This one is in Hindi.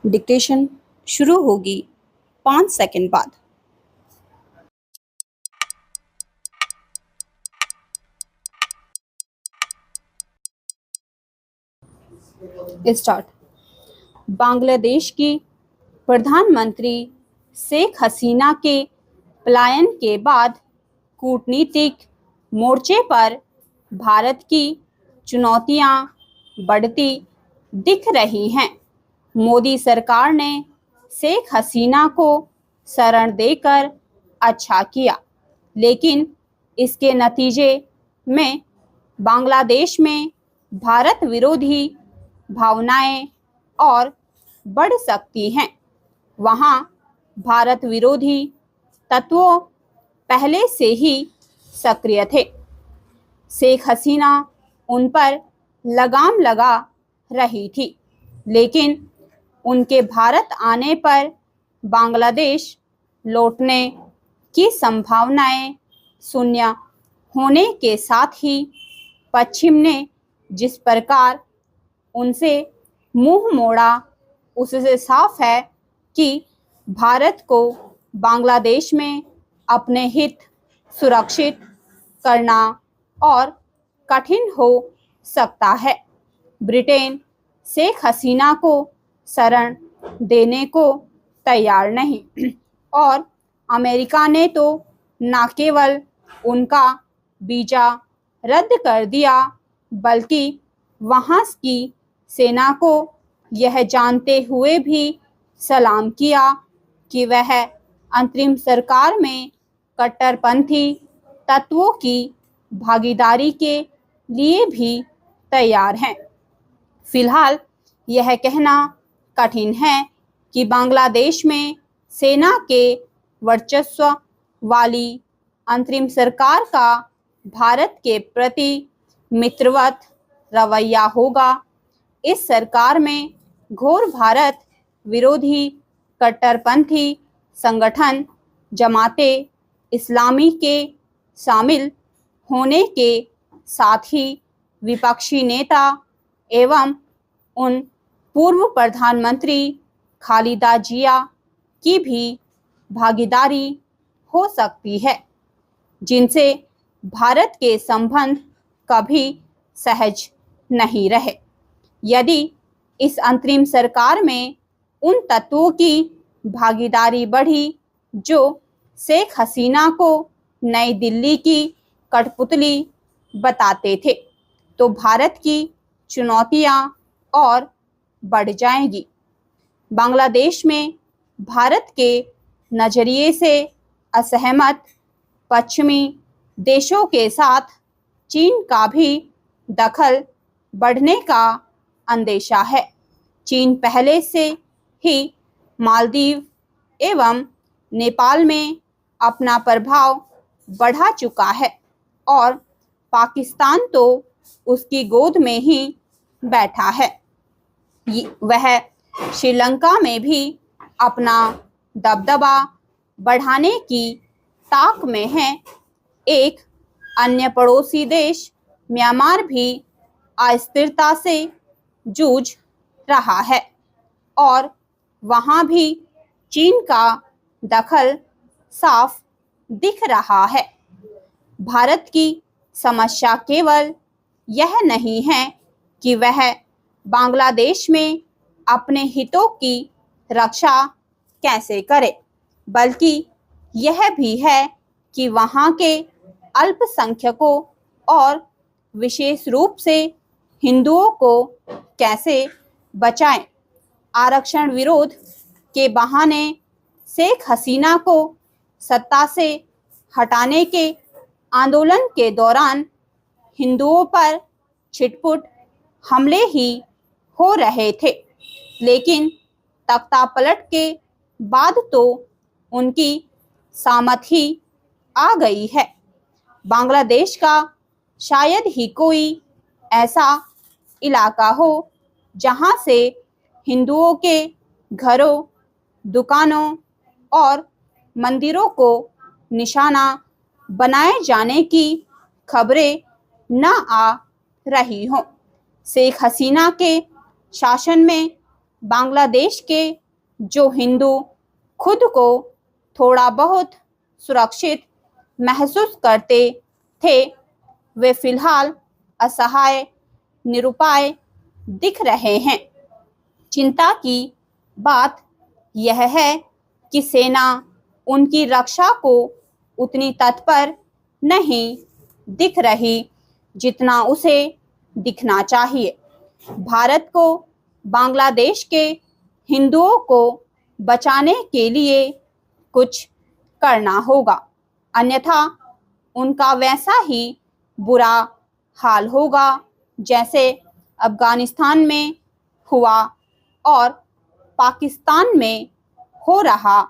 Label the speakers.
Speaker 1: डिक्टेशन शुरू होगी 5 सेकंड बाद। स्टार्ट। बांग्लादेश की प्रधानमंत्री शेख हसीना के पलायन के बाद कूटनीतिक मोर्चे पर भारत की चुनौतियां बढ़ती दिख रही हैं। मोदी सरकार ने शेख हसीना को शरण देकर अच्छा किया, लेकिन इसके नतीजे में बांग्लादेश में भारत विरोधी भावनाएं और बढ़ सकती हैं। वहां भारत विरोधी तत्वों पहले से ही सक्रिय थे। शेख हसीना उन पर लगाम लगा रही थी, लेकिन उनके भारत आने पर बांग्लादेश लौटने की संभावनाएं शून्य होने के साथ ही पश्चिम ने जिस प्रकार उनसे मुंह मोड़ा, उससे साफ है कि भारत को बांग्लादेश में अपने हित सुरक्षित करना और कठिन हो सकता है। ब्रिटेन शेख हसीना को शरण देने को तैयार नहीं और अमेरिका ने तो न केवल उनका वीजा रद्द कर दिया, बल्कि वहां की सेना को यह जानते हुए भी सलाम किया कि वह अंतरिम सरकार में कट्टरपंथी तत्वों की भागीदारी के लिए भी तैयार हैं। फिलहाल यह कहना कठिन है कि बांग्लादेश में सेना के वर्चस्व वाली अंतरिम सरकार का भारत के प्रति मित्रवत रवैया होगा। इस सरकार में घोर भारत विरोधी कट्टरपंथी संगठन जमाते इस्लामी के शामिल होने के साथ ही विपक्षी नेता एवं उन पूर्व प्रधानमंत्री खालिदा जिया की भी भागीदारी हो सकती है, जिनसे भारत के संबंध कभी सहज नहीं रहे। यदि इस अंतरिम सरकार में उन तत्वों की भागीदारी बढ़ी जो शेख हसीना को नई दिल्ली की कठपुतली बताते थे, तो भारत की चुनौतियां और बढ़ जाएंगी। बांग्लादेश में भारत के नजरिए से असहमत पश्चिमी देशों के साथ चीन का भी दखल बढ़ने का अंदेशा है। चीन पहले से ही मालदीव एवं नेपाल में अपना प्रभाव बढ़ा चुका है और पाकिस्तान तो उसकी गोद में ही बैठा है। वह श्रीलंका में भी अपना दबदबा बढ़ाने की ताक में है। एक अन्य पड़ोसी देश म्यांमार भी अस्थिरता से जूझ रहा है और वहां भी चीन का दखल साफ दिख रहा है। भारत की समस्या केवल यह नहीं है कि वह बांग्लादेश में अपने हितों की रक्षा कैसे करे, बल्कि यह भी है कि वहां के अल्पसंख्यकों और विशेष रूप से हिंदुओं को कैसे बचाएं। आरक्षण विरोध के बहाने शेख हसीना को सत्ता से हटाने के आंदोलन के दौरान हिंदुओं पर छिटपुट हमले ही हो रहे थे, लेकिन तख्तापलट के बाद तो उनकी सामत ही आ गई है। बांग्लादेश का शायद ही कोई ऐसा इलाका हो जहां से हिंदुओं के घरों, दुकानों और मंदिरों को निशाना बनाए जाने की खबरें न आ रही हों। शेख हसीना के शासन में बांग्लादेश के जो हिंदू खुद को थोड़ा बहुत सुरक्षित महसूस करते थे, वे फिलहाल असहाय, निरुपाय दिख रहे हैं। चिंता की बात यह है कि सेना उनकी रक्षा को उतनी तत्पर नहीं दिख रही जितना उसे दिखना चाहिए। भारत को बांग्लादेश के हिंदुओं को बचाने के लिए कुछ करना होगा, अन्यथा उनका वैसा ही बुरा हाल होगा जैसे अफगानिस्तान में हुआ और पाकिस्तान में हो रहा